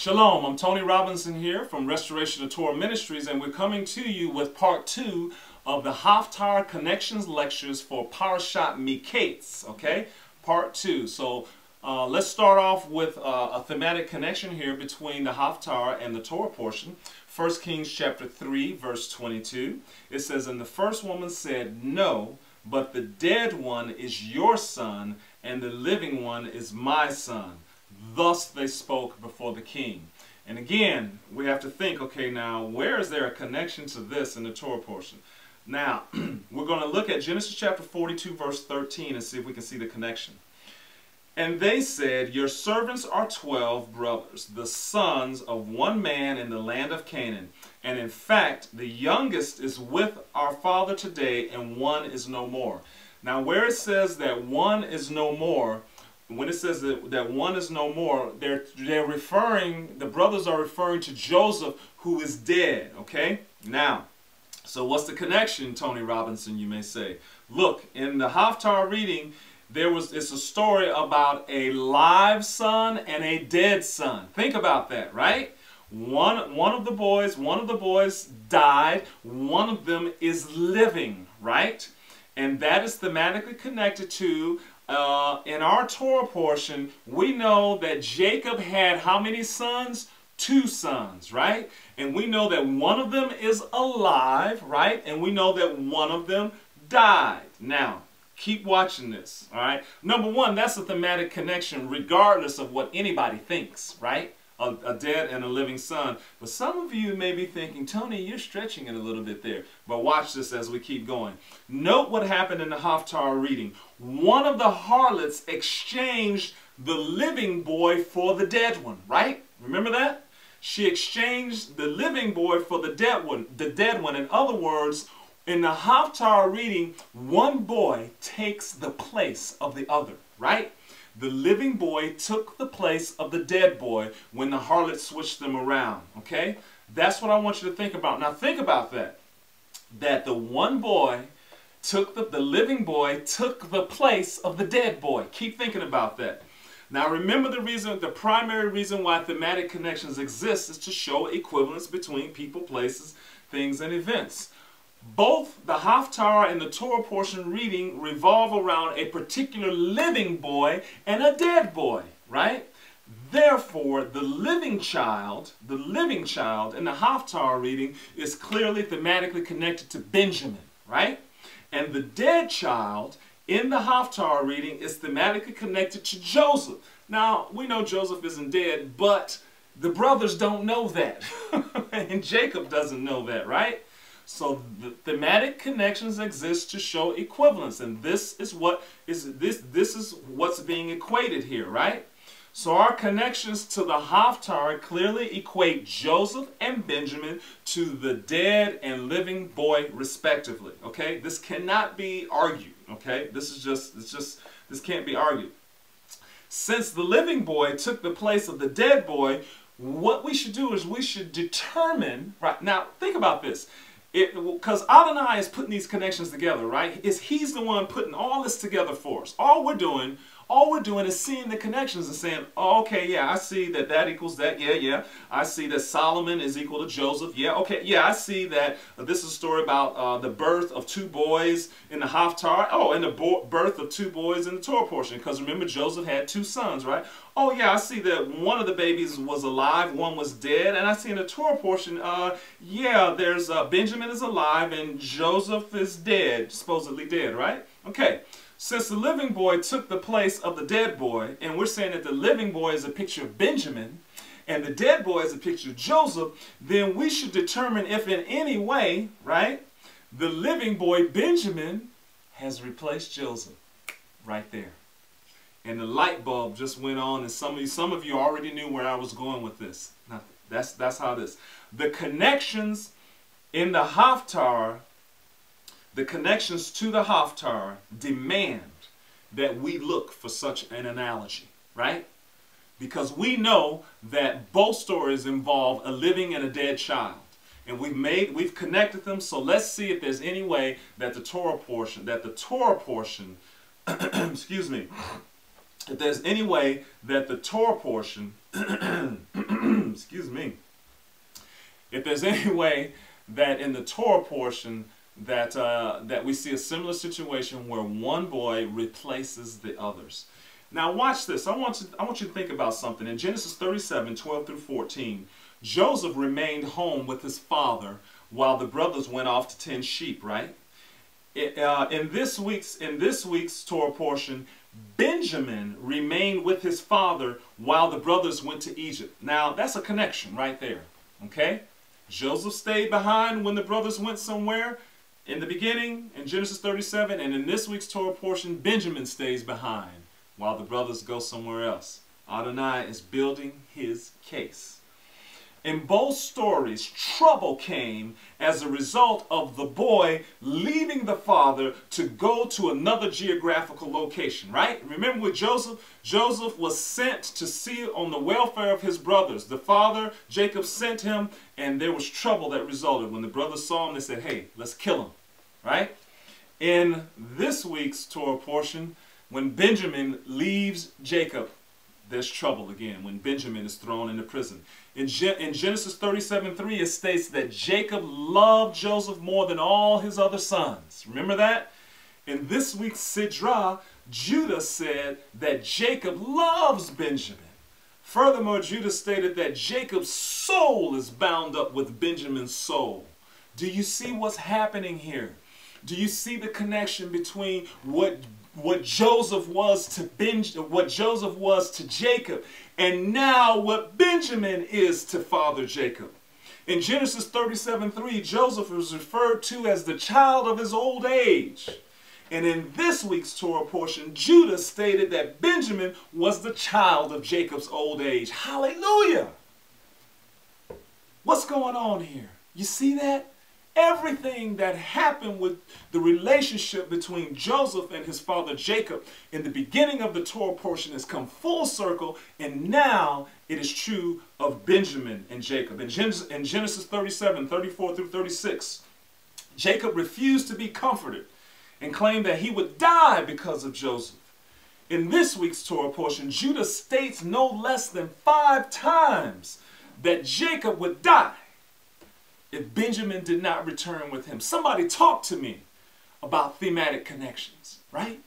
Shalom, I'm Tony Robinson here from Restoration of Torah Ministries, and we're coming to you with part 2 of the Haftarah Connections lectures for Parashat Miqqeitz, okay? Part 2. So let's start off with a thematic connection here between the Haftarah and the Torah portion. 1 Kings chapter 3, verse 22. It says, "And the first woman said, 'No, but the dead one is your son, and the living one is my son.' Thus they spoke before the king." And again, we have to think, okay, now, where is there a connection to this in the Torah portion? Now, we're going to look at Genesis chapter 42, verse 13, and see if we can see the connection. "And they said, 'Your servants are 12 brothers, the sons of one man in the land of Canaan. And in fact, the youngest is with our father today, and one is no more.'" Now, where it says that one is no more, when it says that one is no more, they're referring, the brothers are referring to Joseph, who is dead, okay? Now, so what's the connection, Tony Robinson, you may say? Look, in the Haftarah reading, it's a story about a live son and a dead son. Think about that, right? One of the boys died, one of them is living, right? And that is thematically connected to, in our Torah portion, we know that Jacob had how many sons? 2 sons, right? And we know that one of them is alive, right? And we know that one of them died. Now, keep watching this, all right? Number one, that's a thematic connection regardless of what anybody thinks, right? A dead and a living son. But some of you may be thinking, Tony, you're stretching it a little bit there. But watch this as we keep going. Note what happened in the Haftarah reading. One of the harlots exchanged the living boy for the dead one, right? Remember that? She exchanged the living boy for the dead one. In other words, in the Haftarah reading, one boy takes the place of the other, right? The living boy took the place of the dead boy when the harlot switched them around, okay? That's what I want you to think about. Now think about that. That the one boy took, the living boy took the place of the dead boy. Keep thinking about that. Now remember the primary reason why thematic connections exist is to show equivalence between people, places, things, and events. Both the Haftarah and the Torah portion reading revolve around a particular living boy and a dead boy, right? Therefore, the living child in the Haftarah reading is clearly thematically connected to Benjamin, right? And the dead child in the Haftarah reading is thematically connected to Joseph. Now, we know Joseph isn't dead, but the brothers don't know that. And Jacob doesn't know that, right? So the thematic connections exist to show equivalence, and this is what's being equated here, right? So our connections to the Haftarah clearly equate Joseph and Benjamin to the dead and living boy respectively. Okay, this cannot be argued. Okay, this can't be argued. Since the living boy took the place of the dead boy, what we should do is we should determine. Right now, think about this. Because Adonai is putting these connections together, right? He's the one putting all this together for us. All we're doing is seeing the connections and saying, oh, okay, yeah, I see that equals that. Yeah. I see that Solomon is equal to Joseph. Yeah, okay, yeah, I see that this is a story about the birth of 2 boys in the Haftarah. Oh, and the birth of 2 boys in the Torah portion. Because remember, Joseph had 2 sons, right? Oh, yeah, I see that one of the babies was alive, one was dead. And I see in the Torah portion, yeah, there's Benjamin is alive and Joseph is dead, supposedly dead, right? Okay. Since the living boy took the place of the dead boy, and we're saying that the living boy is a picture of Benjamin, and the dead boy is a picture of Joseph, then we should determine if in any way, right, the living boy Benjamin has replaced Joseph right there. And the light bulb just went on, and some of you already knew where I was going with this. Now, that's how this. The connections in the Haftarah, the connections to the Haftarah demand that we look for such an analogy, right? Because we know that both stories involve a living and a dead child. And we've connected them, so let's see if there's any way that the Torah portion, excuse me, if there's any way that the Torah portion excuse me, if there's any way that in the Torah portion that that we see a similar situation where one boy replaces the others. Now watch this. I want you to think about something. In Genesis 37, 12 through 14, Joseph remained home with his father while the brothers went off to tend sheep, right? In this week's Torah portion, Benjamin remained with his father while the brothers went to Egypt. Now that's a connection right there, okay? Joseph stayed behind when the brothers went somewhere in the beginning in Genesis 37, and in this week's Torah portion, Benjamin stays behind while the brothers go somewhere else. Adonai is building his case. In both stories, trouble came as a result of the boy leaving the father to go to another geographical location, right? Remember with Joseph? Joseph was sent to see on the welfare of his brothers. The father, Jacob, sent him, and there was trouble that resulted. When the brothers saw him, they said, hey, let's kill him, right? In this week's Torah portion, when Benjamin leaves Jacob, there's trouble again when Benjamin is thrown into prison. In Genesis 37:3, it states that Jacob loved Joseph more than all his other sons. Remember that? In this week's Sidra, Judah said that Jacob loves Benjamin. Furthermore, Judah stated that Jacob's soul is bound up with Benjamin's soul. Do you see what's happening here? Do you see the connection between what Joseph was to Jacob, and now what Benjamin is to Father Jacob? In Genesis 37:3, Joseph is referred to as the child of his old age. And in this week's Torah portion, Judah stated that Benjamin was the child of Jacob's old age. Hallelujah! What's going on here? You see that? Everything that happened with the relationship between Joseph and his father Jacob in the beginning of the Torah portion has come full circle, and now it is true of Benjamin and Jacob. In Genesis 37, 34 through 36, Jacob refused to be comforted and claimed that he would die because of Joseph. In this week's Torah portion, Judah states no less than 5 times that Jacob would die if Benjamin did not return with him. Somebody talk to me about thematic connections, right?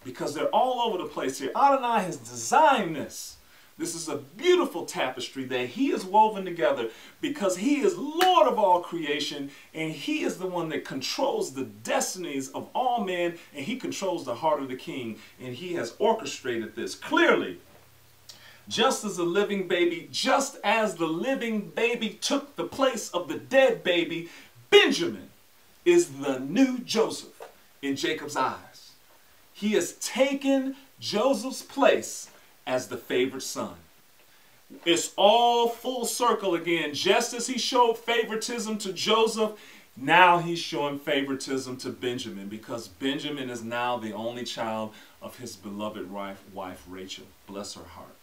Because they're all over the place here. Adonai has designed this. This is a beautiful tapestry that he has woven together because he is Lord of all creation, and he is the one that controls the destinies of all men, and he controls the heart of the king, and he has orchestrated this clearly. Just as the living baby took the place of the dead baby, Benjamin is the new Joseph in Jacob's eyes. He has taken Joseph's place as the favored son. It's all full circle again. Just as he showed favoritism to Joseph, now he's showing favoritism to Benjamin, because Benjamin is now the only child of his beloved wife Rachel. Bless her heart.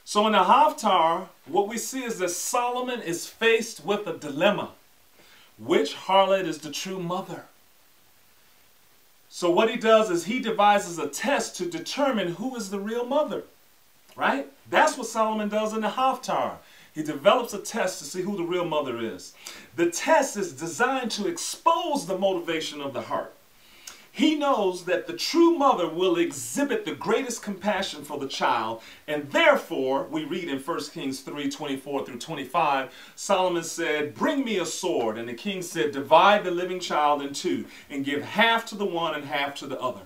So in the Haftarah, what we see is that Solomon is faced with a dilemma. Which harlot is the true mother? So what he does is he devises a test to determine who is the real mother, right? That's what Solomon does in the Haftarah. He develops a test to see who the real mother is. The test is designed to expose the motivation of the heart. He knows that the true mother will exhibit the greatest compassion for the child, and therefore, we read in 1 Kings 3, 24 through 25, Solomon said, "Bring me a sword." And the king said, "Divide the living child in 2, and give half to the one and half to the other."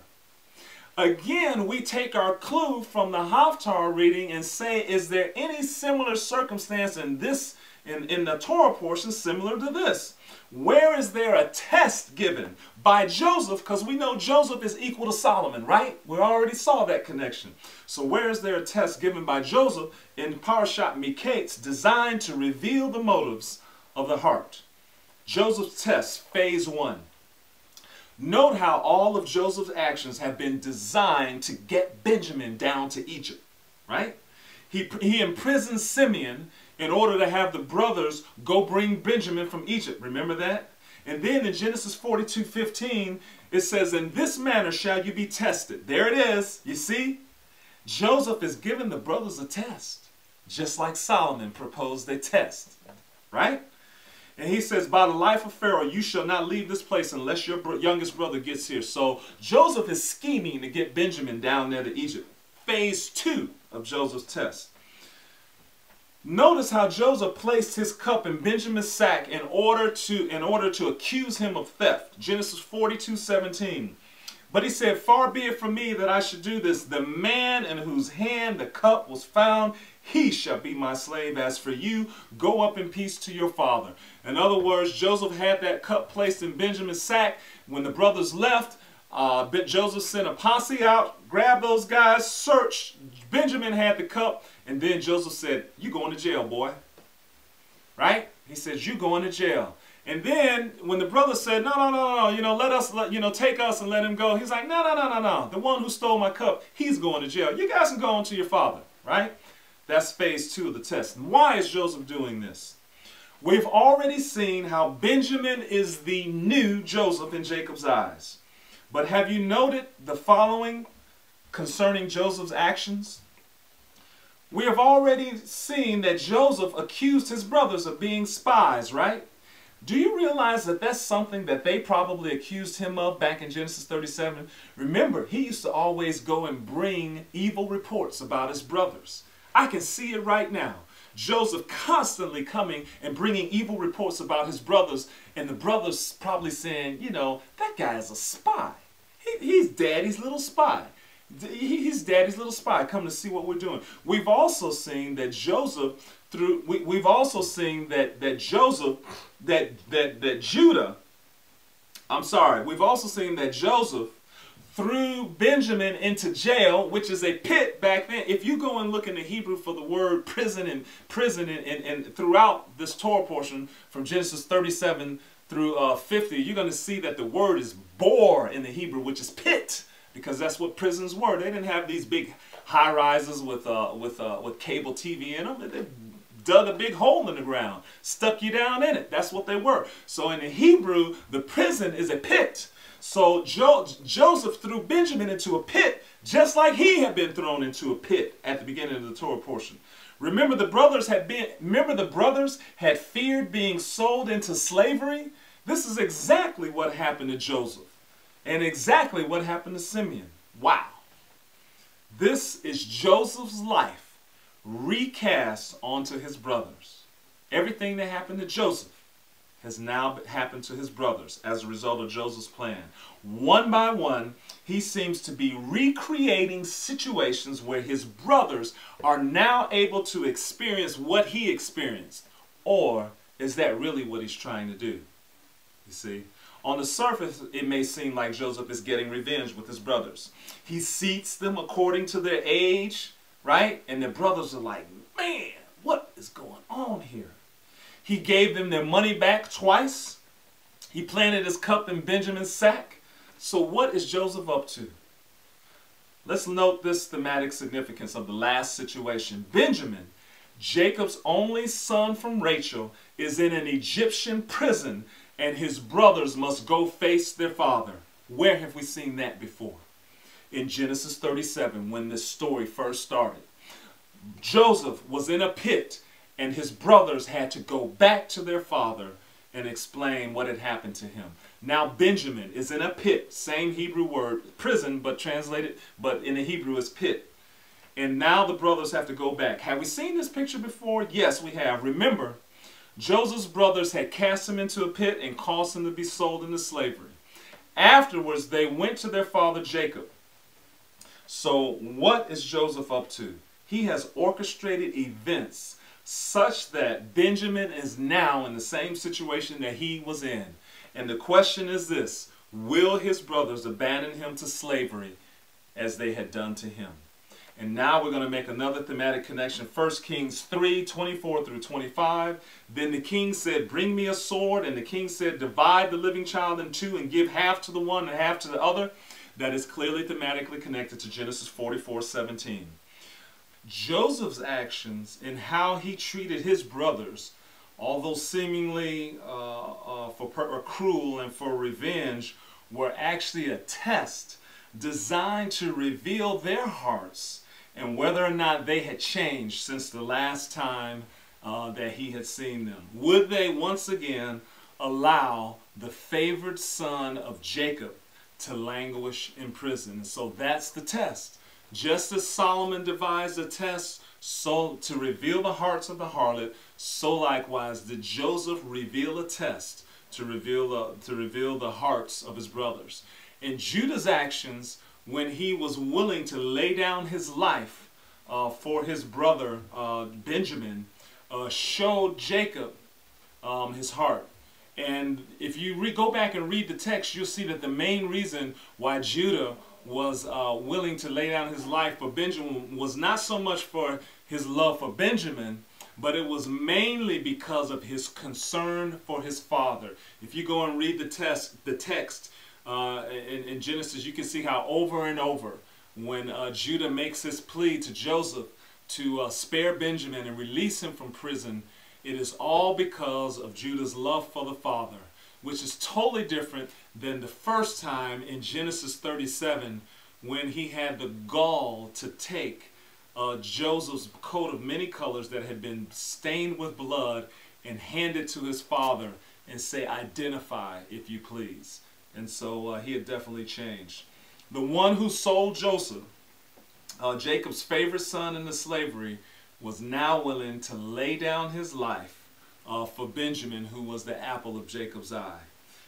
Again, we take our clue from the Haftarah reading and say, is there any similar circumstance in the Torah portion similar to this? Where is there a test given by Joseph? Because we know Joseph is equal to Solomon, right? We already saw that connection. So where is there a test given by Joseph in Parashat Miqqeitz designed to reveal the motives of the heart? Joseph's test, phase 1. Note how all of Joseph's actions have been designed to get Benjamin down to Egypt, right? He imprisoned Simeon in order to have the brothers go bring Benjamin from Egypt. Remember that? And then in Genesis 42:15, it says, "In this manner shall you be tested." There it is. You see? Joseph is giving the brothers a test. just like Solomon proposed a test, right? And he says, by the life of Pharaoh, you shall not leave this place unless your youngest brother gets here. So Joseph is scheming to get Benjamin down there to Egypt. Phase 2 of Joseph's test. Notice how Joseph placed his cup in Benjamin's sack in order to accuse him of theft. Genesis 42:17. But he said, far be it from me that I should do this. The man in whose hand the cup was found, he shall be my slave. As for you, go up in peace to your father. In other words, Joseph had that cup placed in Benjamin's sack. When the brothers left, Joseph sent a posse out, grabbed those guys, searched. Benjamin had the cup, and then Joseph said, you going to jail, boy. Right? He says, you going to jail. And then when the brothers said, no, take us and let him go. He's like, no. The one who stole my cup, he's going to jail. You guys can go on to your father, right? That's phase 2 of the test. And why is Joseph doing this? We've already seen how Benjamin is the new Joseph in Jacob's eyes. But have you noted the following concerning Joseph's actions? We have already seen that Joseph accused his brothers of being spies, right? Do you realize that that's something that they probably accused him of back in Genesis 37? Remember, he used to always go and bring evil reports about his brothers. I can see it right now. Joseph constantly coming and bringing evil reports about his brothers, and the brothers probably saying, that guy is a spy. He's daddy's little spy. He's daddy's little spy coming to see what we're doing. We've also seen that Joseph we've also seen that Joseph threw Benjamin into jail, which is a pit back then. If you go and look in the Hebrew for the word prison and throughout this Torah portion from Genesis 37 through 50, you're going to see that the word is bor in the Hebrew, which is pit, because that's what prisons were. They didn't have these big high rises with cable TV in them. They dug a big hole in the ground, stuck you down in it. That's what they were. So in the Hebrew, the prison is a pit. So Joseph threw Benjamin into a pit, just like he had been thrown into a pit at the beginning of the Torah portion. Remember the brothers had feared being sold into slavery? This is exactly what happened to Joseph, and exactly what happened to Simeon. Wow. This is Joseph's life recast onto his brothers. Everything that happened to Joseph has now happened to his brothers as a result of Joseph's plan. One by one, he seems to be recreating situations where his brothers are now able to experience what he experienced. Or is that really what he's trying to do? You see? On the surface, it may seem like Joseph is getting revenge with his brothers. He seats them according to their age, right? And the brothers are like, man, what is going on here? He gave them their money back twice. He planted his cup in Benjamin's sack. So what is Joseph up to? Let's note this thematic significance of the last situation. Benjamin, Jacob's only son from Rachel, is in an Egyptian prison, and his brothers must go face their father. Where have we seen that before? In Genesis 37, when this story first started. Joseph was in a pit, and his brothers had to go back to their father and explain what had happened to him. Now Benjamin is in a pit, same Hebrew word, prison, but in the Hebrew is pit. And now the brothers have to go back. Have we seen this picture before? Yes, we have. Remember, Joseph's brothers had cast him into a pit and caused him to be sold into slavery. Afterwards, they went to their father Jacob. So what is Joseph up to? He has orchestrated events such that Benjamin is now in the same situation that he was in. And the question is this: will his brothers abandon him to slavery as they had done to him? And now we're going to make another thematic connection. 1 Kings 3:24 through 25. Then the king said, bring me a sword. And the king said, divide the living child in two and give half to the one and half to the other. That is clearly thematically connected to Genesis 44:17. Joseph's actions and how he treated his brothers, although seemingly cruel and for revenge, were actually a test designed to reveal their hearts and whether or not they had changed since the last time that he had seen them. Would they once again allow the favored son of Jacob to languish in prison? And so that's the test. Just as Solomon devised a test to reveal the hearts of the harlot, so likewise did Joseph reveal a test to reveal the hearts of his brothers. And Judah's actions, when he was willing to lay down his life for his brother Benjamin, showed Jacob his heart. And if you go back and read the text, you'll see that the main reason why Judah was willing to lay down his life for Benjamin was not so much for his love for Benjamin, but it was mainly because of his concern for his father. If you go and read the text in Genesis, you can see how over and over, when Judah makes his plea to Joseph to spare Benjamin and release him from prison, it is all because of Judah's love for the father, which is totally different than the first time in Genesis 37 when he had the gall to take Joseph's coat of many colors that had been stained with blood and hand it to his father and say, "Identify, if you please." And so he had definitely changed. The one who sold Joseph, Jacob's favorite son into slavery, was now willing to lay down his life for Benjamin, who was the apple of Jacob's eye.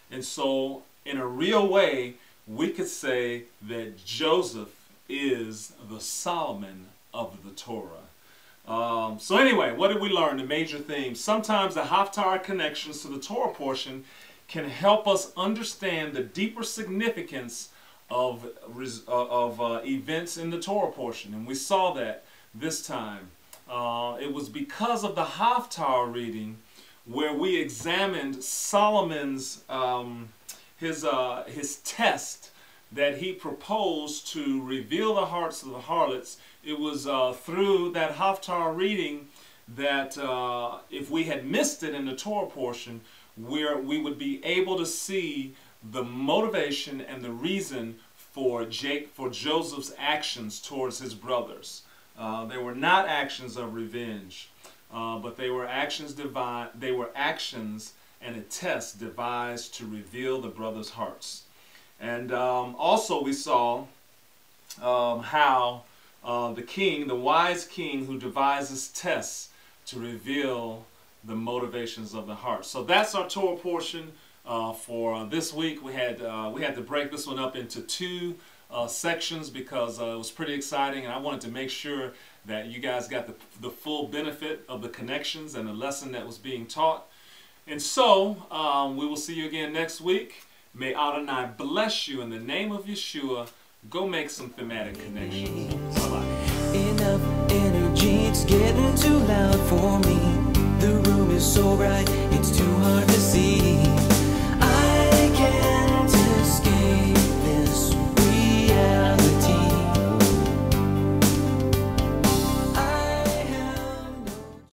And so in a real way, we could say that Joseph is the Solomon of the Torah. So anyway, what did we learn? The major themes. Sometimes the Haftarah connections to the Torah portion can help us understand the deeper significance of events in the Torah portion. And we saw that this time. It was because of the Haftarah reading where we examined Solomon's his test that he proposed to reveal the hearts of the harlots. It was through that Haftarah reading that if we had missed it in the Torah portion, where we would be able to see the motivation and the reason for Joseph's actions towards his brothers. They were not actions of revenge, but they were actions and a test devised to reveal the brothers' hearts. And also we saw how the wise king who devises tests to reveal the motivations of the heart. So that's our Torah portion for this week. We had to break this one up into two sections because it was pretty exciting, and I wanted to make sure that you guys got the full benefit of the connections and the lesson that was being taught. And so we will see you again next week. May Adonai bless you in the name of Yeshua. Go make some thematic connections. Bye-bye. Enough energy, it's getting too loud for me. The room is so bright, it's too